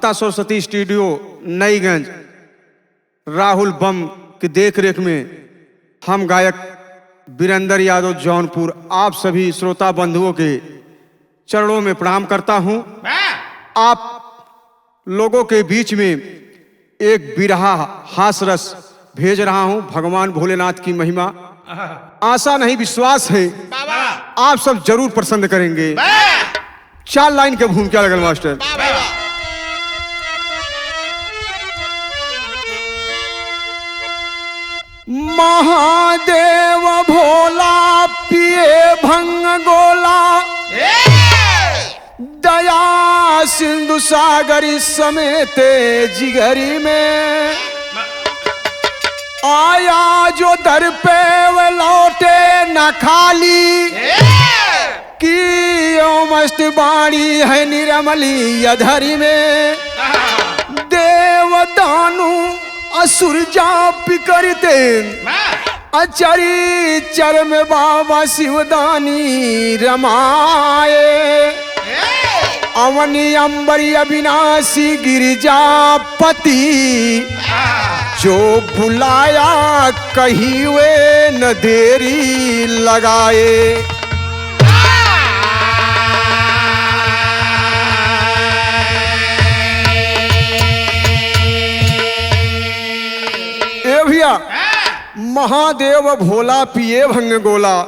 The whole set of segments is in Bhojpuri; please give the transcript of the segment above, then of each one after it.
माता सरस्वती स्टूडियो नईगंज राहुल बम की देखरेख में हम गायक वीरेंद्र यादव जौनपुर आप सभी श्रोता बंधुओं के चरणों में प्रणाम करता हूं। आप लोगों के बीच में एक बिरहा हास रस भेज रहा हूं। भगवान भोलेनाथ की महिमा आशा नहीं विश्वास है आप सब जरूर पसंद करेंगे। 4 लाइन के भूमिका लगल मास्टर। महादेव भोला पिए भंग गोला, दया सिंधु सागरी समेते जिगरी में, आया जो दर पे वो लौटे न खाली, की मस्त बाणी है निरमली अधरी में, देव दानु असुर जाप करते अचरी चर में बाबा शिवदानी रमाए, अवनी अंबरी अविनाशी गिरिजापति, जो बुलाया कहीं वे न देरी लगाए। भैया महादेव भोला पिए भंग गोला,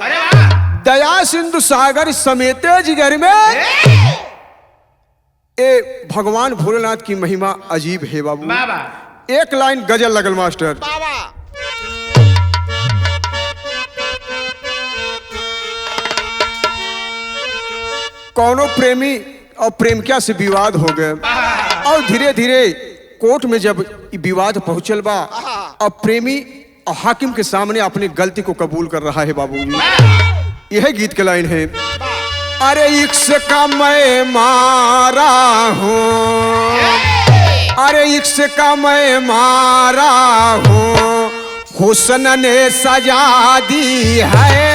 दया सिंधु सागर समेते जिगर में, ए भगवान भोलेनाथ की महिमा अजीब है बाबू। एक लाइन गजल लगल मास्टर। कौनो प्रेमी और प्रेमिका से विवाद हो गए और धीरे धीरे कोर्ट में जब विवाद पहुंचल बा और प्रेमी और हाकिम के सामने अपनी गलती को कबूल कर रहा है बाबू जी। यह गीत के लाइन है। अरे इश्क का मैं मारा हूँ, अरे इश्क का मैं मारा हूँ, हुस्न ने सजा दी है,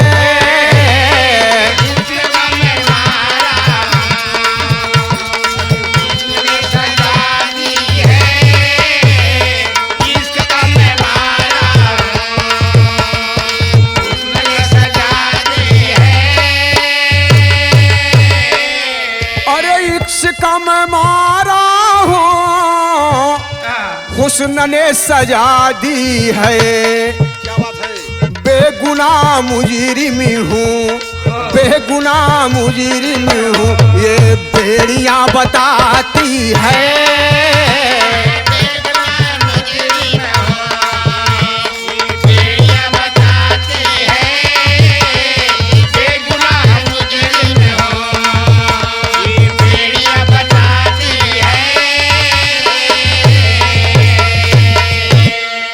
का मैं मारा हूँ, हुस्न ने सजा दी है, क्या बात है, बेगुनाह मुजरिम हूँ, बेगुनाह मुजरिम हूँ, ये बेड़ियाँ बताती है,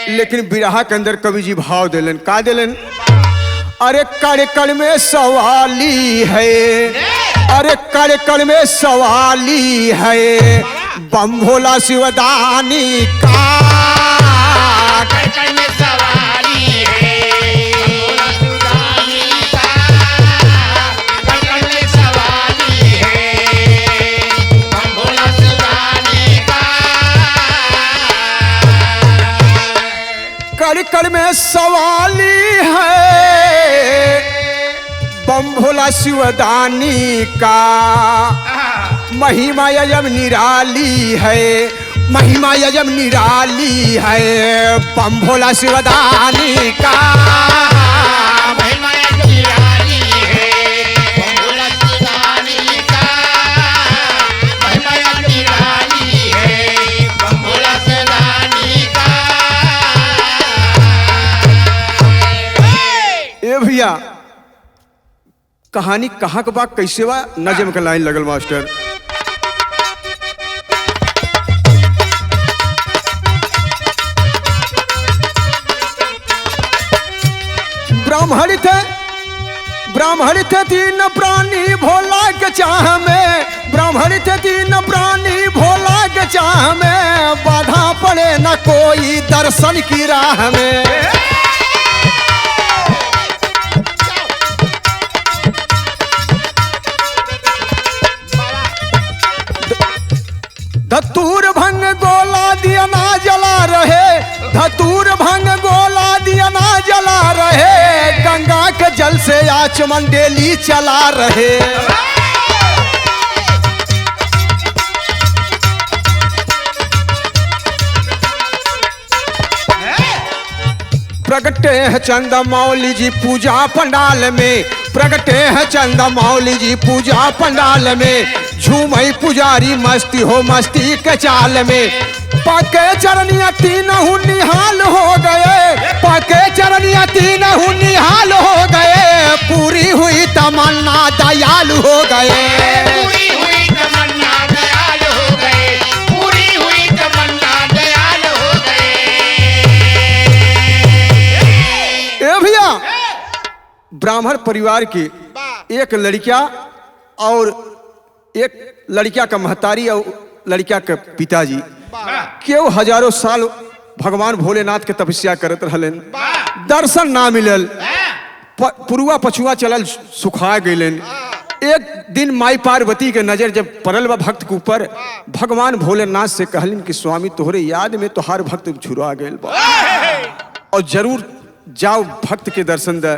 लेकिन बिरहा के अंदर कवि जी भाव दिलन का दिलन। अरे कड़ कड़ में सवाली है, अरे कड़ कड़ में सवाली है, बम भोला शिवदानी का, कड़ कड़ में सवाली है, कड़ कड़ में सवाली है, बम भोला शिवदानी का, कड़ कड़ में सवाली है, बम भोला शिवदानी का, महिमा यजम निराली है, महिमा यजम निराली है, बम भोला शिवदानी का, महिमा यजम निराली है, बम भोला शिवदानी का, महिमा यजम निराली है, बम भोला शिवदानी का। ए भैया कहानी कहाँ के बा कैसे बा नजम के लाइन लगल मास्टर। ब्राह्मण थे 3 प्राणी भोला के चाह में, ब्राह्मण थे 3 प्राणी भोला के चाह में, बाधा पड़े न कोई दर्शन की राह में, धतूर धतूर भंग गोला दिया ना जला रहे, गंगा के जल से आचमन डेली चला रहे। प्रगटे है चंदा मौली जी पूजा पंडाल में, प्रगटे है चंदा मौली जी पूजा पंडाल में, झूमई पुजारी मस्ती हो मस्ती के चाल में। पके चरनिया तीनों निहाल हो गए, पके चरनिया तीनों निहाल हो गए, पूरी हुई तमन्ना दयाल हो गए। पूरी हुई तमन्ना दयाल हो गए, पूरी हुई तमन्ना दयाल हो गए। ए भैया, ब्राह्मण परिवार की एक लड़किया और एक लड़किया का महतारी और लड़किया के पिताजी क्यों हजारों साल भगवान भोलेनाथ के तपस्या करत रहलन, दर्शन ना मिलल, पुरुआ पछुआ चलल सुखा गइलन। एक दिन माई पार्वती के नजर जब पड़ल बा भक्त के ऊपर, भगवान भोलेनाथ से कहलिन कि स्वामी तोहरे याद में तोहार भक्त झुरा गइल बा और जरूर जाओ भक्त के दर्शन दे।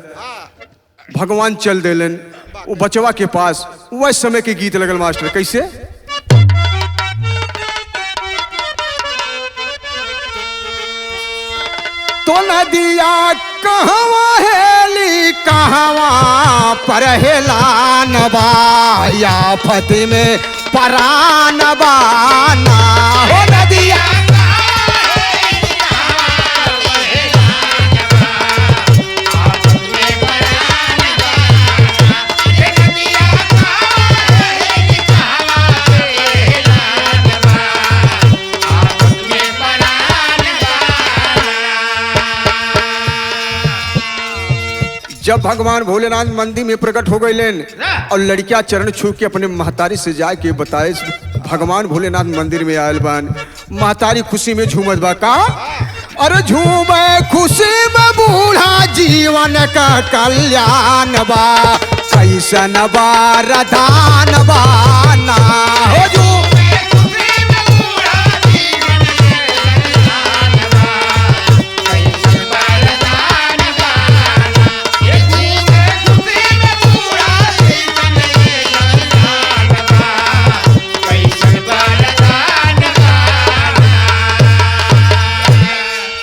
भगवान चल देलन वो बचवा के पास। वह समय के गीत लगल मास्टर कैसे? तो नदिया कहवा हेली कहवा परहेलान बा, या फति में परान बाना हो नदिया। जब भगवान भोलेनाथ मंदिर में प्रकट हो गए और लड़कियां चरण छू के अपने महतारी से जाके बताए भगवान भोलेनाथ मंदिर में आयल बान। महतारी खुशी में झूमत बा का, अरे झूमे खुशी में बूढ़ा जीवन का कल्याण बा, कैसन बारदान बाना हो जो।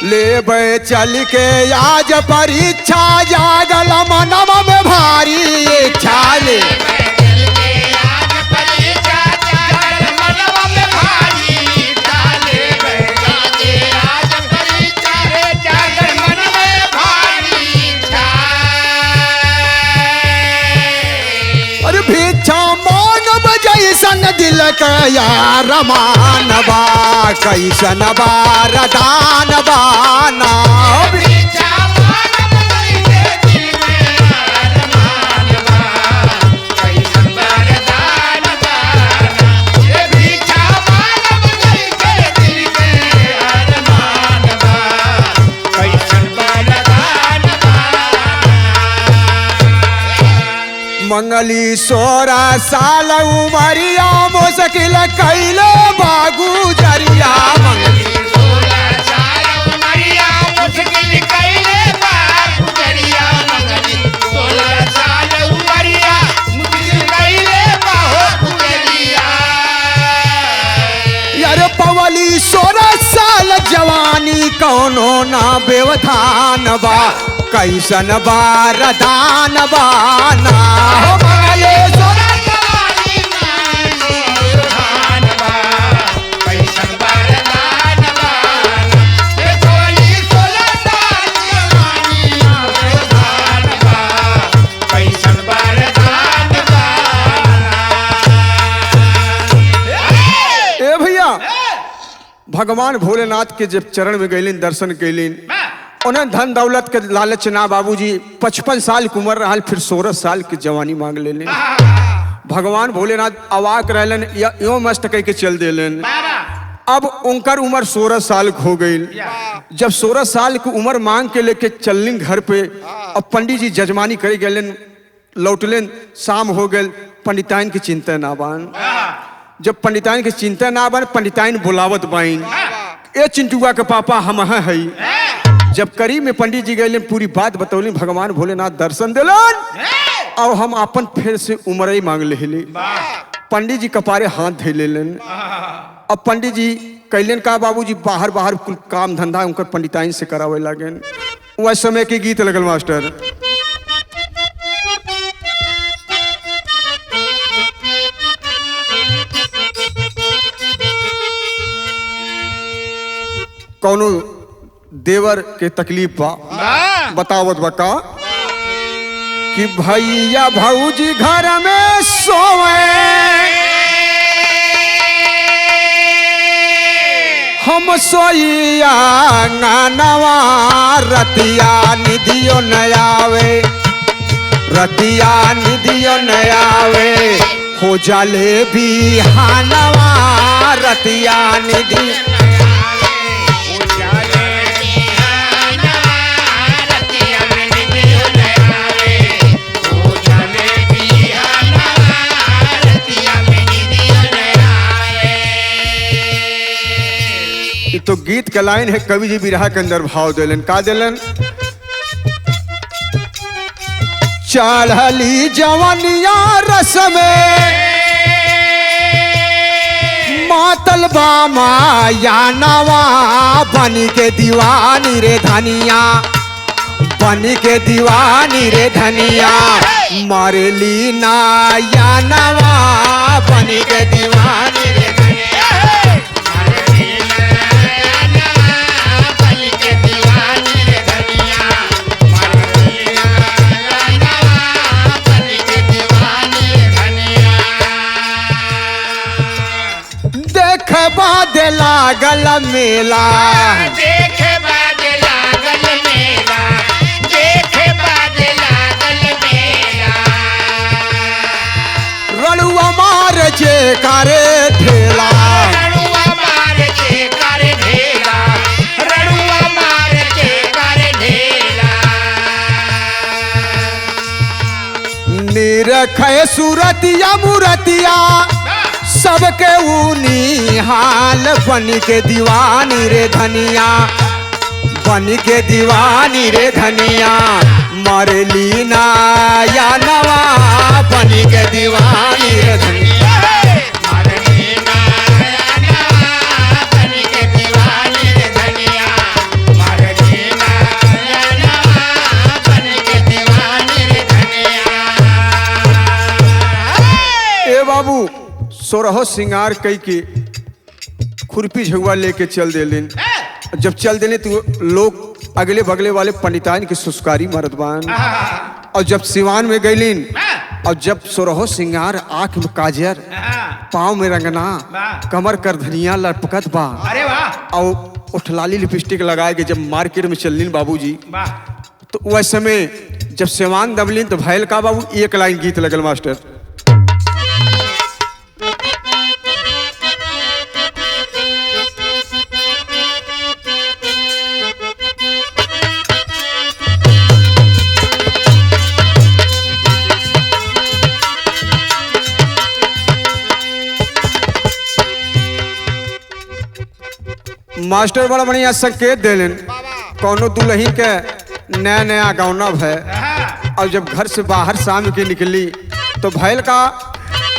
ले चल के आज परीक्षा जागल मनवा में भारी इच्छा ले। अरे भिक्षा मानव जैसन दिल का यार मानवा, कैसन बारदान बाना मंगली 16 साल उमरिया मुश्किल कैलो बागू जरिया। मंगली 16 साल उमरिया मुश्किल कैले बागू जरिया। मंगली 16 साल उमरिया मुश्किल कैले बागू जरिया। यार पवली 16 साल जवानी कौनो ना बेवधान बा, कैसन बारदान बाना हो। मंगले 16 जवानी बेवधान बा, कैसन बारदान बाना। ये पवली 16 साल जवानी बेवधान बा, कैसन बारदान बाना। ए भैया, भगवान भोलेनाथ के जब चरण में गईलिन दर्शन कैलिन, उन्हें धन दौलत के लालच ना बाबूजी 55 साल की उम्र रहा, फिर 16 साल की जवानी मांग लेने। भगवान भोलेनाथ अवाक रहलन, यो मस्त कह के चल देलन। अब उनकर उम्र 16 साल हो गई। जब 16 साल की उम्र मांग के लेके चललिन घर पे, अब पंडित जी जजमानी करे गए, लौटलेन, शाम हो गए, पंडिताइन की चिंता ना बान। जब पंडिताइन की चिंता ना बन, पंडिताइन बुलावत बाइन ए चिंटुआ के पापा हम है। जब करीब में पंडित जी गए पूरी बात बतौली, भगवान भोलेनाथ दर्शन दिलन और हम अपन फिर से उम्र मांग ले। पंडित जी कपारे हाथ धे लेलन। अब पंडित जी कैलन का बाबूजी बाहर बाहर कुल काम धंधा उनकर पंडिताइन से करावे लागन। वह समय के गीत लगल मास्टर। कौनो देवर के तकलीफ बा, बतावत बका कि भैया भौजी घर में सोए, हम सोइया नवा रतिया निधियो न आवे, रतिया निधियो न आवे, हो जाले बिहानवा रतिया निधि तो गीत का लाइन है। कवि जी बिरहा के अंदर भाव दिलन, का दिलन? चढ़ली जवनिया रस में मातल बामा या नवा, बनी के दीवानी रे धनिया, बनी के दीवानी रे धनिया, मरली ना या नवा, बनी के दीवानी रे बादे लागल मेला, देखे बादे लागल मेला, देखे बादे लागल मेला, रड़ुआ मार जे करे ठेला, रड़ुआ मार जे करे ढेला, रड़ुआ मार जे करे ढेला, निरखे सूरतिया मूरतिया सबके ऊनी हाल, बनी के दीवानी रे धनिया, बनी के दीवानी रे धनिया, मरली ना या नवा, बनी के दीवानी रे धनिया, मरली ना या नवा, बनी के दीवानी रे धनिया, मरली ना या नवा, बनी के दीवानी रे धनिया। ए बाबू सोरहो सिंगार कई के खुरपी झुआ लेके चल देलिन। जब चल देने तो लोग अगले बगले वाले पंडिताइन की सुस्कारी मरदबान, और जब सिवान में गईलिन और जब सोरहो सिंगार, आंख में काजर, पाँव में रंगना, कमर कर धनिया लटपकत बा, अरे वाह, और उठलाली लिपस्टिक लगाए के जब मार्केट में चललिन बाबूजी, तो वह समय जब सिवान दबलिन तो भैल का बाबू एक लाइन गीत लगल मास्टर। मास्टर बड़ा बढ़िया संकेत देलन। कौनो दुल्हन के नया नया गौना है और जब घर से बाहर शाम के निकली तो भैल का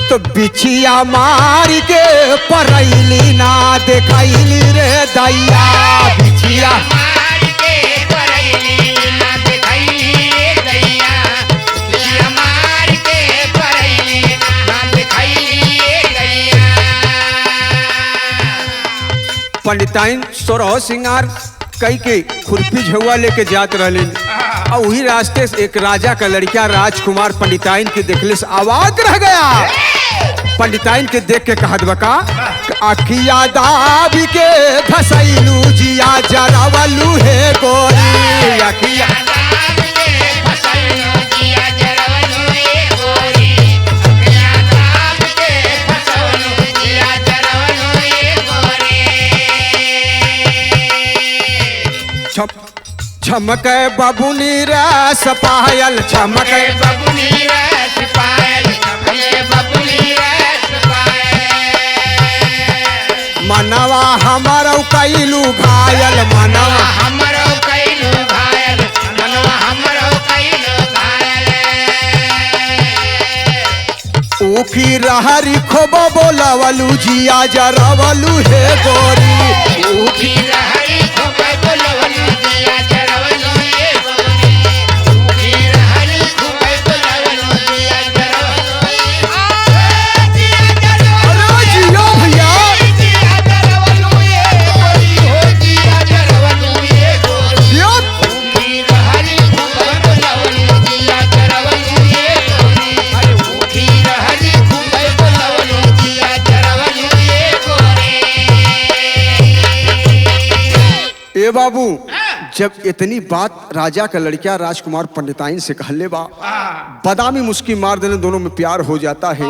तो बिछिया मार के परैली ना देखैली रे दैया, बिछिया मार के परैली ना देखैली रे दैया, बिछिया मार के परैली ना देखैली रे दैया। पंडिताइन सोरहो सिंगार कई के खुरपी झुआ लेके जात रहलिन और वही रास्ते से एक राजा का लड़का राजकुमार पंडिताइन के देखले से आवाज रह गया। पंडिताइन के देख के कहत बका अखिया दाबी के धसैलू जिया जरावलू हे गोरी, अखिया छमके बबुनी रस पायल, छमके बबुनी रस पायल, छमके बबुनी रस पायल, मनवा हमारा कैलू घायल मनवा हमरो कैलू घायल मनवा हमरो कैलू घायल ऊखी रहरी खोबो बोलावलू जिया जरवलू हे गोरी ऊखी रहरी खोबो बोलावलू जिया जरवलू हे गोरी ऊखी रहरी खोबो बोलावलू जिया जरवलू अरे जियो भैया जिया जरवलू हे गोरी हो जिया जरवलू हे गोरी जियो ऊखी रहरी खोबो बोलावलू जिया जरवलू हे गोरी ऊखी रहरी खोबो बोलावलू जिया जरवलू हे गोरी ए बाबू जब इतनी बात राजा का लड़किया राजकुमार पंडिताइन से कहले बा बदामी मुस्की मार देने दोनों में प्यार हो जाता है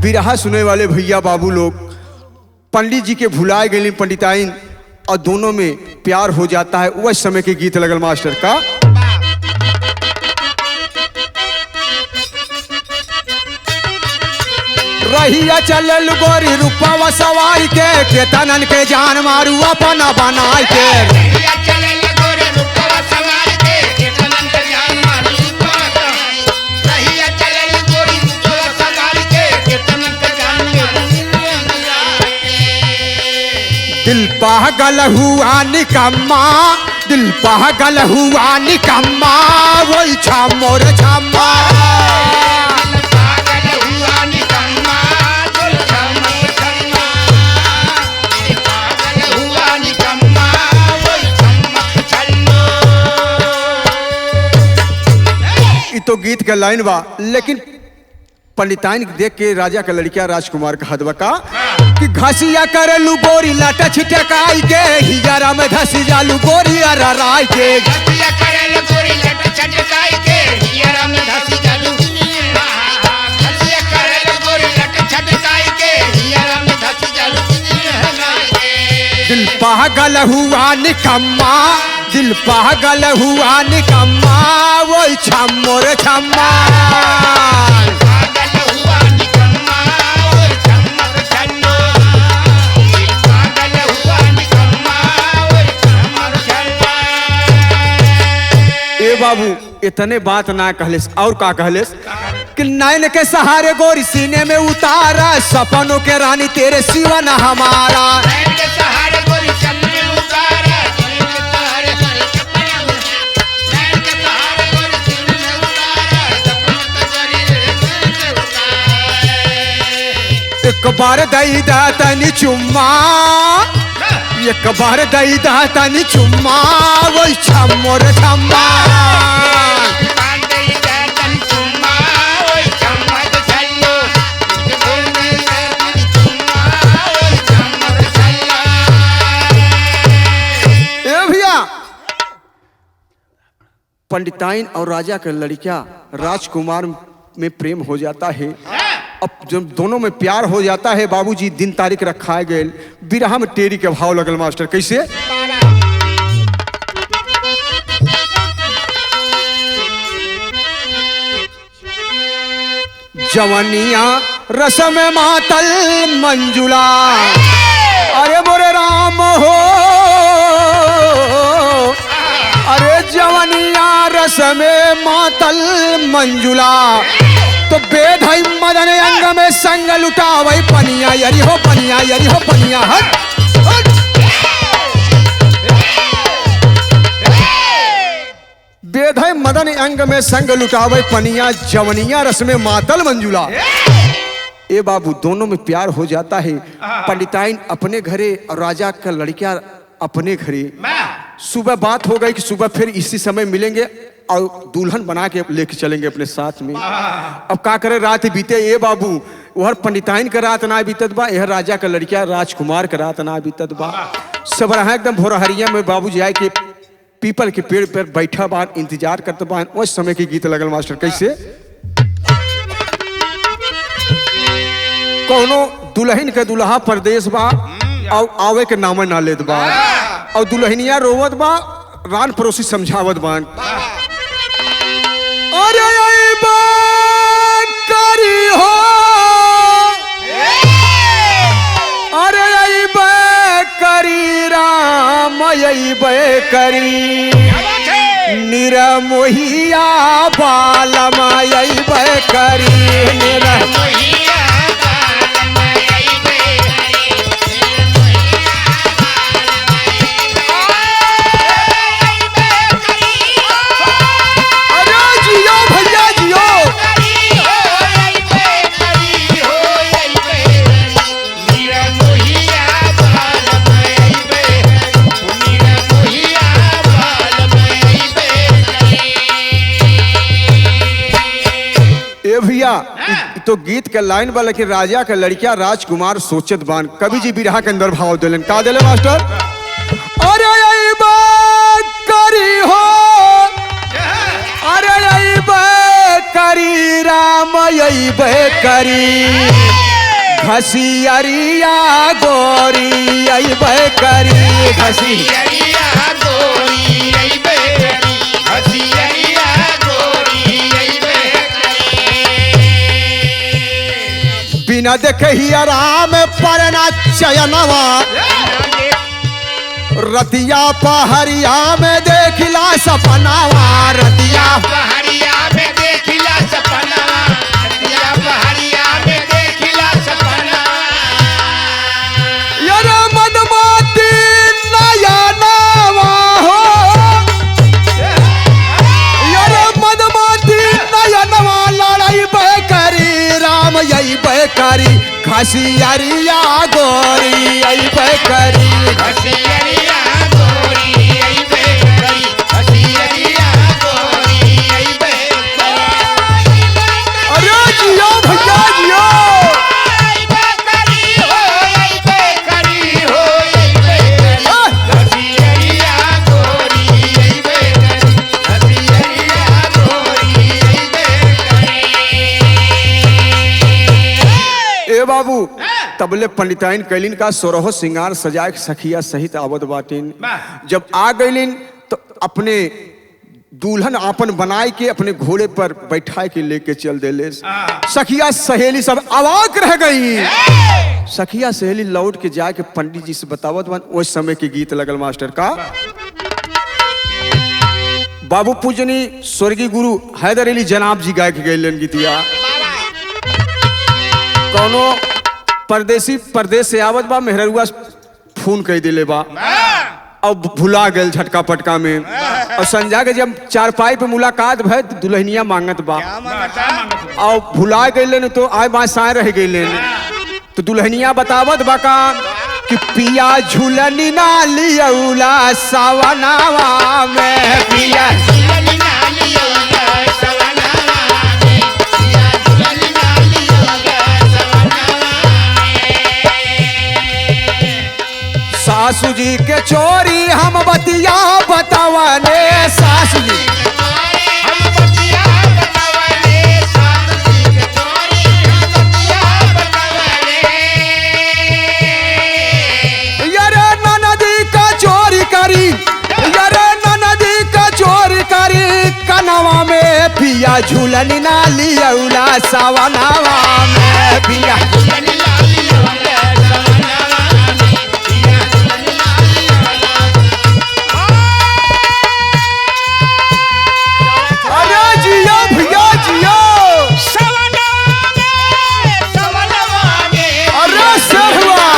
बिरहा सुने वाले भैया बाबू लोग पंडित जी के भुलाए गए पंडिताइन और दोनों में प्यार हो जाता है वह समय के गीत लगल मास्टर का रहिया चलल गोरी रूपवा सवाई के केतनन के जान मारू अपना बनाई के रहिया चलल गोरे रूपवा सवारी के केतनन के जान मारू रहिया चलल गोरी रूपवा सवारी के केतनन के जान मारू दिल पागल हुआ निकम्मा दिल पागल हुआ निकम्मा वही छामोर छामा पागल हुआ निकम्मा दिल छम्मा छम्मा पागल हुआ निकम्मा वही छम्मा छल्लो ये तो गीत का लाइन बा लेकिन पंडिताइन देख के राजा का लड़किया राजकुमार का हदवा का कि घसिया करलू गोरी लाटा छिटकाई के हिजरा में धस जालू गोरी अराई के घसिया करल गोरी लट छटकाई के हियरा में धसी जालू घसिया करल गोरी लट छटकाई के हियरा में धसी जालू दिल पागल हुआ निकम्मा दिल पागल हुआ निकम्मा वही छम्मोर छम्मा पागल हुआ निकम्मा और चम्मक छल्लो पागल हुआ निकम्मा और चम्मक छल्लो ए बाबू इतने बात ना कहलेस और का कहलेस कि नैन के सहारे गोरी सीने में उतारा सपनों के रानी तेरे सिवा न हमारा नैन के सहारे गोरी चलने उतारा नैन के सहारे गोरी चलने नैन के सहारे गोरी चलने उतारा सपनों के जरिए उतारा एक बार दई दा तनी चुम्मा एक बार दई दा तनी चुम्मा वही छम्मोर छम्मा ए भैया पंडिताइन और राजा का लड़किया राजकुमार में प्रेम हो जाता है अब जब दोनों में प्यार हो जाता है बाबूजी दिन तारीख रखाए गए बिरहा में टेरी के भाव लगल मास्टर कैसे जवनिया रसम मातल मंजुला अरे मोरे राम हो अरे जवनिया रसमे मातल मंजुला तो बेद है मदन अंग में संग लुटावई पनिया यरी हो पनिया यरी हो पनिया हट हट बेद है मदन अंग में संग लुटावई पनिया जवनिया रस में मातल मंजुला ए बाबू दोनों में प्यार हो जाता है पंडिताइन अपने घरे और राजा का लड़कियां अपने घरे सुबह बात हो गई कि सुबह फिर इसी समय मिलेंगे और दुल्हन बना के लेके चलेंगे अपने साथ में अब का करे रात बीते ए बाबू वह पंडिताइन का रात ना बीतत बा यह राजा का लड़किया राजकुमार का रात ना बीतत बा सब रहा एकदम भोरहरिया में बाबू जाए के पीपल के पेड़ पर बैठा बा इंतजार करते बा उस समय के गीत लगल मास्टर कैसे कोनो दुल्हन के दुल्हा परदेश बा और आवे के नाम ना लेत बा और दुल्हनिया रोवत बा रान पड़ोसी समझावत बा अरे अइबा करी हो अरे अइबा अइबे करी क्या बात है? निरमोहिया बालम अइबे करी मोहिया बालम अइबे अरे जियो भैया जियो ए भैया इ तो गीत के लाइन बा लेकिन राजा के लड़किया राजकुमार सोचत बान कवि जी बिरहा के अंदर भाव दिलन का दिले मास्टर अरे अइबे करी हो अरे अइबे करी राम अइबे करी घसियरिया गोरी अइबे करी घसी बिना देखही आराम परना चयनवा रतिया पहरिया में देखिला सपनावा रतिया पहाड़िया में देखिला सपना रतिया पहाड़िया में देखिला सपना यार मदमाती नया नावा हो यार मदमाती नया नवा लड़ाई बेकरी राम यही बेकरी घसियरिया गोरी यही बेकरी हसियरिया गोरी अइबे करी हसियरिया गोरी अइबे करी अरे जियो भैया जियो अइबे करी हो अइबे करी हो अइबे करी हसियरिया गोरी अइबे करी हसियरिया गोरी अइबे करी ए बाबू तबले पंडिताइन कैलिन का सोरहो सिंगार सजाए सखिया सहित आवत बाटिन जब आ गईलिन तो अपने दुल्हन आपन बनाए के अपने घोड़े पर बैठाए के लेके चल देले सखिया सहेली सब अवाक रह गई सखिया सहेली लौट के जाके पंडित जी से बतावत बन उस समय के गीत लगल मास्टर का बाबू पूजनी स्वर्गीय गुरु हैदर अली जनाब जी गाय के गए गीतिया कौनो परदेसी परदेश से आवत बा मेहरुआ फोन कह दिले बा अब भुला गए झटका पटका में और संजा के जब चारपाई पे मुलाकात भय दुल्हनिया मांगत बा और भुला गए तो आए बासाए रह गए तो दुल्हनिया बतावत बा का कि पिया झूलनी ना लियौला सवनावा में पिया सासू जी के चोरी हम बतिया बतावने सासू जी यारे ननदी का चोरी करी यारे ननदी का चोरी करी कनवा में पिया झूलनी ना लियौला सवनावा में पिया अरे जियो भैया जियो अरे सहुआ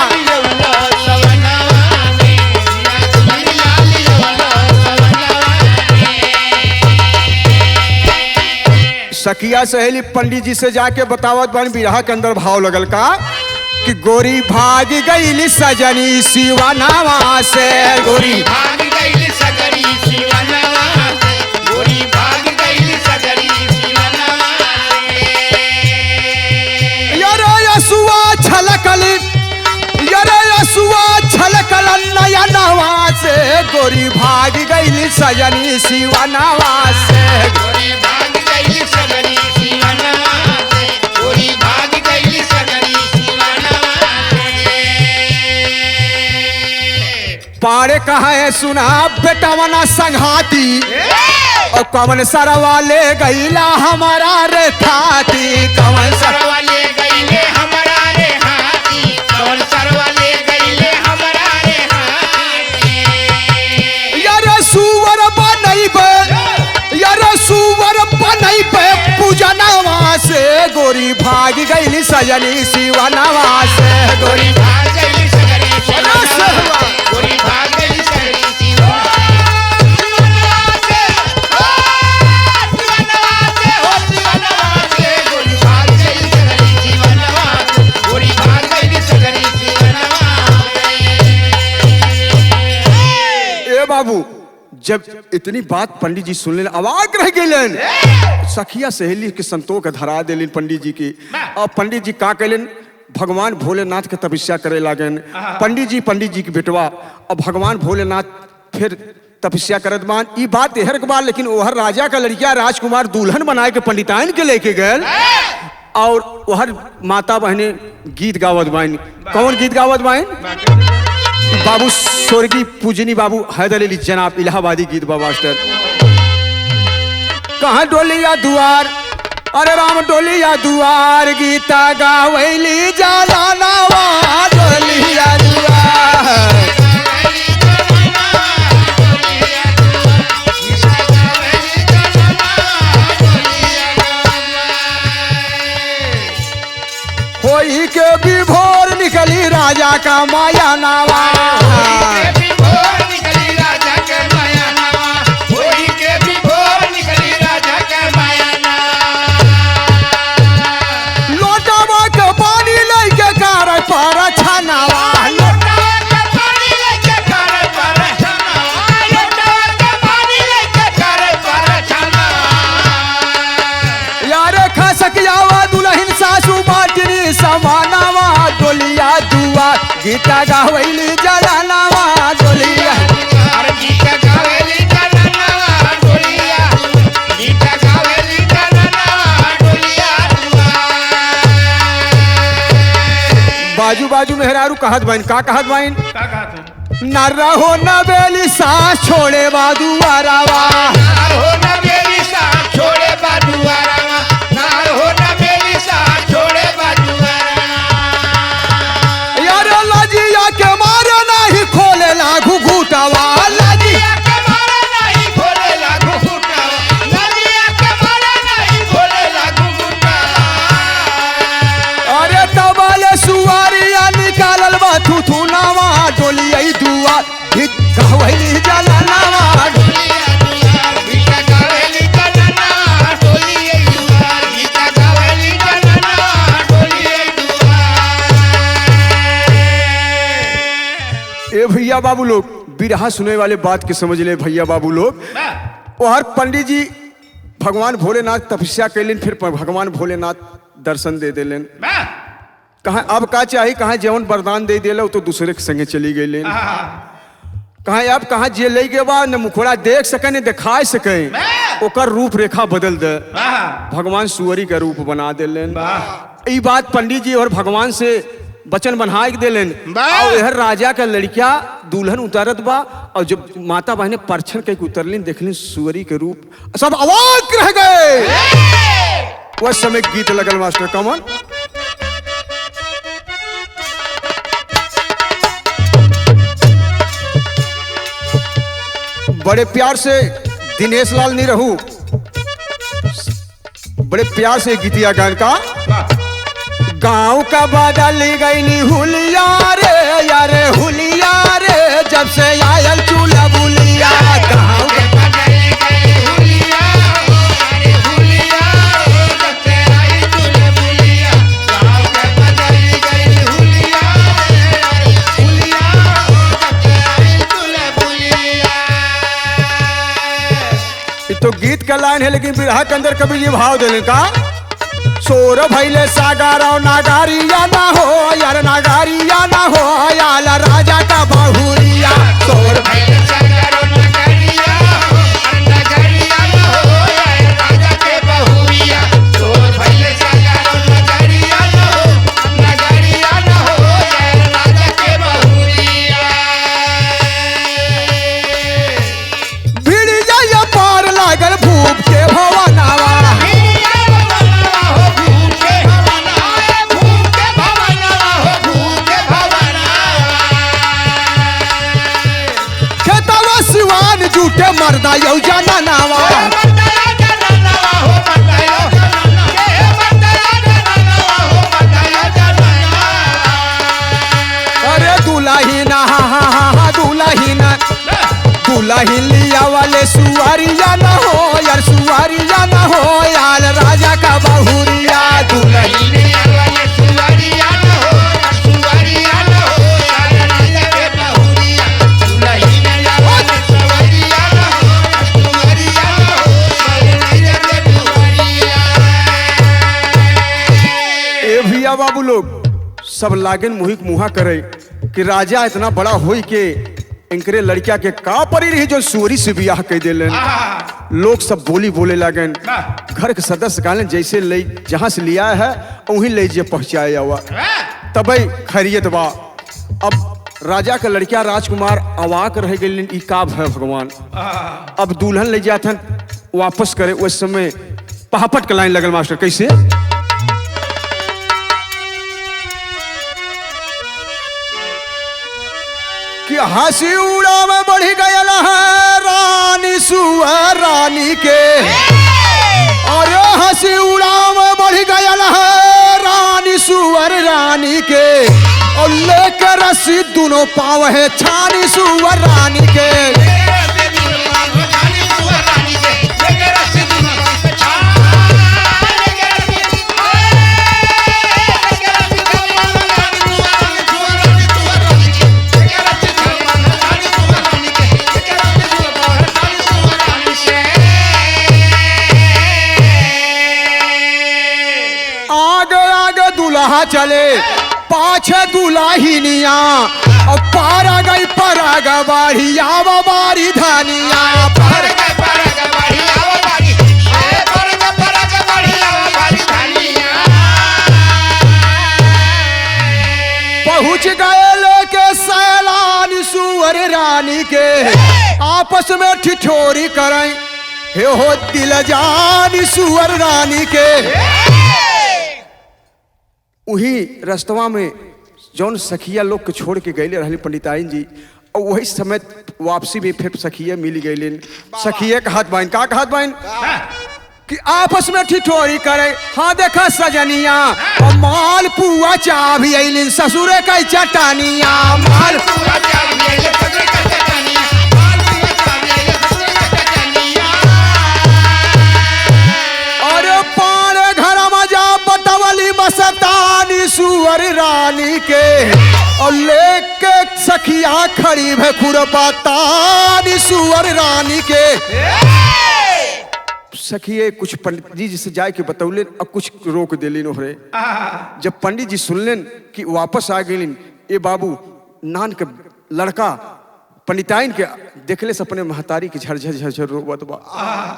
सखिया सहेली पंडित जी से जाके बतावत बन बिरहा के अंदर भाव लगल का कि गोरी भाग गई सजनी सिवानावा से गोरी भाग गई सगरी शिवनवा गोरी भाग गई सगरी शिवनवा यारे यसुआ छलकल यारे यसुआ छलकल नया नवा से गोरी भाग गई सजनी सिवानावा से गोरी भाग गई सगरी शिवनवा गोरी भाग गई सगरी शिवनवा पारे कहा है सुना बेटवना संघाती और कवन सरवा ले गईला हमारा रे थाती कवन सर सरवाले गईले हमारा रे हाथी कौन सरवाले गईले हमारा रे हाथी से गोरी भाग गई सजनी सिवनवा से गोरी गोरी भाग गई सगरी शिवनवा गोरी भाग गई सगरी शिवनवा से शिवनवा से गोरी भाग गई सगरी शिवनवा गोरी भाग गई सगरी शिवनवा ए बाबू जब इतनी बात पंडित जी सुन ले अवाक रह गए सखिया सहेली के संतोष धरा दिलिन पंडित जी की। और पंडित जी का कैलन भगवान भोलेनाथ के तपस्या करे लागन। पंडित जी की बेटवा और भगवान भोलेनाथ फिर तपस्या करत बान। ई बात एहर के बाद लेकिन ओहर राजा का लड़किया राजकुमार दुल्हन बनाए के पंडिताइन के लेके गए और ओहर माता बहने गीत गावत बाइन। कौन गीत गावत बाइन? बाबू स्वर्गीय पूजनी बाबू हैदर अली जनाब इलाहाबादी गीत बा मास्टर। कहाँ डोलिया दुआर अरे राम डोलिया दुआर गीता गावैली जाला नावा डोलिया दुआर। होई के विभोर निकली राजा का माया नावा समानावा डोलिया दुआ गीता गावैली जलानावा डोलिया गीता गावैली जलानावा डोलिया गीता गावैली जलानावा डोलिया बाजू बाजू मेहरारू कहत बाइन का कहत बाइन न रहो न बेली सांस छोड़े बादुआरावा हो न बेली सांस छोड़े बादुआरावा ना हो न बेली सांस छोड़े बादुआरावा यार लजिया के मारे नहीं खोले लागू घूटावा लजिया के मारे नहीं खोले लागू घूटावा लजिया के मारे नहीं खोले लागू घूटावा अरे तबाले सुवारिया निकालल बा थुथुनावा डोलिया दुआ गीत गावैली जलानावा गीता गावैली जलानावा डोलिया गीता गावैली जलानावा डोलिया ए भैया बाबू लोग बिरहा सुने वाले बात के समझ ले भैया बाबू लोग। वो हर पंडित जी भगवान भोलेनाथ तपस्या कैलिन फिर भगवान भोलेनाथ दर्शन दे दिलन। कहाँ अब का चाहिए कहाँ जवन वरदान दे दिला तो दूसरे के संगे चली गई। कहाँ अब कहाँ जे ले गए बा न मुखड़ा देख सके न दिखा सके ओकर रूप रेखा बदल दे भगवान सुअरी का रूप बना दिलन। ई बात पंडित जी और भगवान से वचन बना के दिलन। और यह राजा का लड़किया दुल्हन उतारत बा और जब माता बहने परछन के उतरलिन देखलिन सुअरी के रूप सब अवाक रह गए। उस समय गीत लगल मास्टर कमन बड़े प्यार से दिनेश लाल नहीं रहू बड़े प्यार से गीतिया गान का गाँव का बदल गई हुलिया रे यारे हुलिया रे जब से आयल चूल्हा बुलिया गाँव के तो गीत का लाइन है लेकिन बिरहा के अंदर कभी ये भाव देने का सोर भैले सागारा नागारिया ना हो यार नागारिया ना हो यार राजा का बहुरिया सोर भैले सागारा नागारिया हो नागारिया ना हो यार राजा के बहुरिया सोर भैले सागारा नागारिया ना हो नागारिया ना हो यार राजा के बहुरिया भिड़ जाइए पार लागल भूप के भवनावा झूठे मरदा यौ जाना नावा मरदा दुल्हन लिया वाले सुअरिया न हो यार, सुअरिया न हो यार, राजा का बहुरिया दुल्हन। भैया बाबू लोग सब लागन मुहिक मुहा करे कि राजा इतना बड़ा होई के इनकरे लड़किया के का परी रही जो सुअरी से बियाह कह दिलन। लोग सब बोली बोले लागन, घर के सदस्य कहलन जैसे ले जहां से लिया है वहीं ले जे पहुंचाया हुआ तब खैरियत बा। अब राजा का लड़किया राजकुमार अवाक रह गए, ई का है भगवान। अब दुल्हन ले जाथन वापस करे, उस समय पहापट का लाइन लगल मास्टर कैसे कि हंसी उड़ा में बढ़ गयल है रानी सुअर रानी के, और हंसी उड़ा में बढ़ गयल है रानी सुअर रानी के, और लेकर रस्सी दोनों पाव है छानी सुअर रानी के। चले पाछे दुल्हनिया और पारा गई पराग बाढ़िया बारी धानिया, पहुंच गए लेके सैलानी सुअर रानी के, आपस में ठिठोरी करें हे हो दिल जानी सुअर रानी के। वही रस्तवा में जौन सखिया लोग के छोड़ के गए रहली पंडिताइन जी, और वही समय वापसी में फिर सखिया मिल गए। सखिया का हाथ बाइन का हाथ बाइन कि आपस में ठिठोरी करे, हाँ देखा सजनिया और माल पुआ चा भी अलिन ससुरे का चटानिया, माल पुआ चा भी अलिन ससुरे का चटानिया, माल पुआ चा भी अलिन ससुरे का चटानिया। और पारे घर में जा बटवली मस्तानी सुअर रानी के, और लेके सखिया खड़ी है खुरपातानी सुअर रानी के। सखिए कुछ पंडित जी से जाए के बतौले और कुछ रोक दिलिन ओहरे। जब पंडित जी सुनलेन कि वापस आ गए, ये बाबू नान के लड़का पंडिताइन के देखले से अपने महतारी के झरझर झरझर रोबत बा।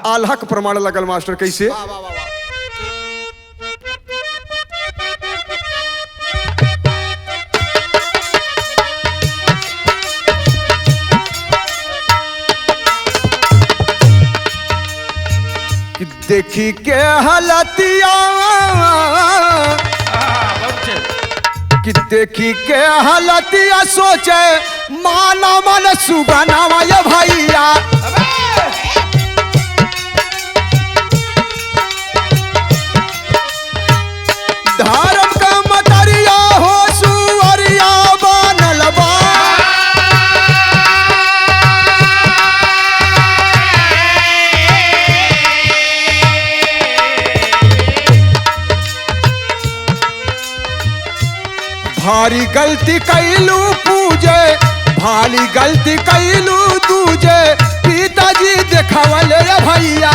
आल्हा के प्रमाण लगल मास्टर कैसे कि देखी के हलतिया, कि देखी के हलतिया सोचे माना मन सुगनावा ये भैया, धर्म का मतरिया हो सुअरिया बनल बा, भारी गलती कैलू पूजे, भारी गलती कैलू दूजे, पिताजी देखावले रे भैया।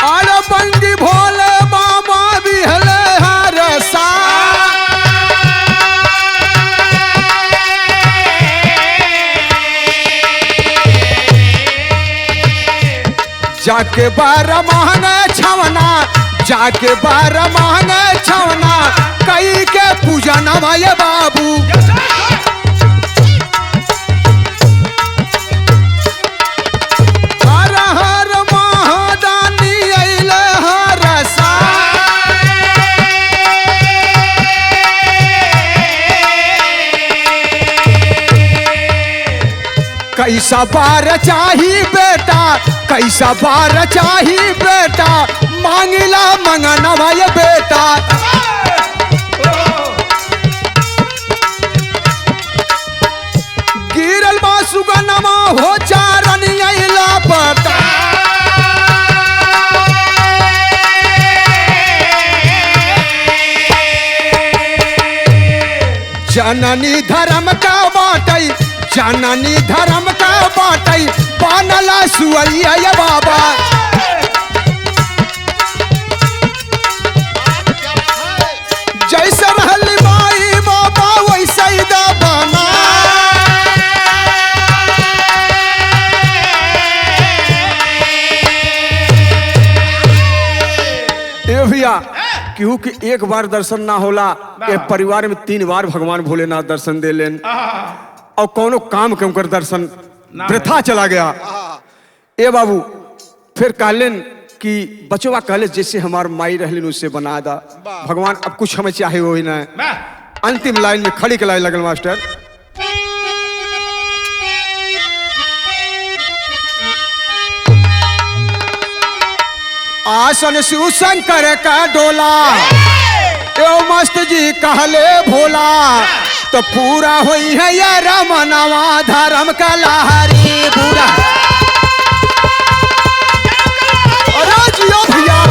अरे बंदी भोले मामा बिहले हर सा, जाके 12 महंगे छवना, जाके 12 महंगे छवना, कई के पूजा नवाये बाबू। हर हर महादानी अइले हर सा, कैसा बार चाही बेटा, कैसा बार चाही बेटा, मांगिला मंगनवा ये बेटा। जननी धर्म का बाटई, जननी धर्म का बाटई, बनला सुअरिया ये बाबा। जैसे रहल माई बाबा वैसे ही दा बना। ए भैया क्यों कि एक बार दर्शन ना होला, ए परिवार में 3 बार भगवान भोलेनाथ दर्शन दे लेन और कोनो काम के उनकर दर्शन वृथा चला गया। ए बाबू फिर कहलेन कि बचवा कहले जैसे हमार माई रहलिन उससे बना दा भगवान, अब कुछ हमें चाहे वो ही ना। अंतिम लाइन में खड़ी के लाइन लगल मास्टर। आसन शिव शंकर का डोला, यो मस्त जी कहले भोला, तो पूरा होई है या रमनवा धर्म का लहरी पूरा। अरे जियो भैया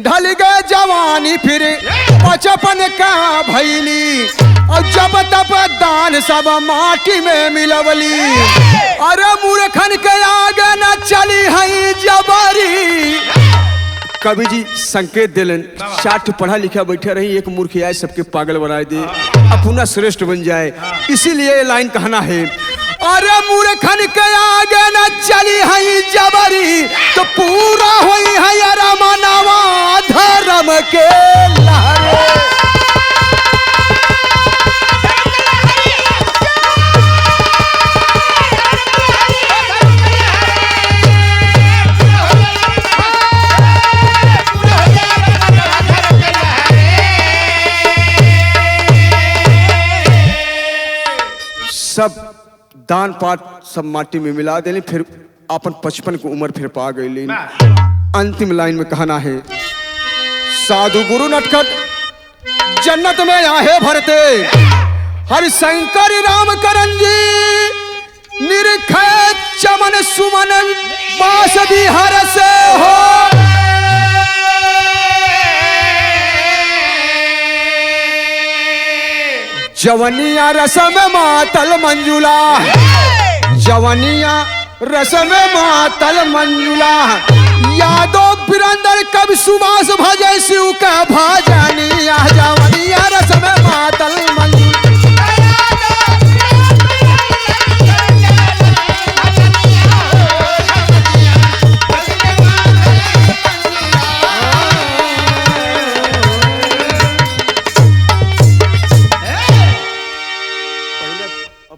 ढल गए जवानी फिर बचपन का भैली, और जब तब दान सब माटी में मिलवली। अरे मूर्खन के आगे न चली है जबरी। कवि जी संकेत दिलन, 60 पढ़ा लिखा बैठे रही, एक मूर्ख आए सबके पागल बनाए दे, अपना श्रेष्ठ बन जाए। इसीलिए ये लाइन कहना है, अरे मूर्खन के आगे न चली है जबरी, तो पूरा हुई है रमनवा धर्म के लहरे। सब दान पाठ सब माटी में मिला देली, फिर अपन 55 की उम्र फिर पा गई। अंतिम लाइन में कहना है, साधु गुरु नटखट जन्नत में आहे भरते, हरि शंकर राम करन जी निरखे चमन सुमन बास बिहार से हो। जवनिया रसम मातल मंजुला, जवनिया रसम मातल मंजुला, यादो बिरंदर कवि सुभाष भजय शिव का भजनिया, जवनिया रसम मातल मंजुला।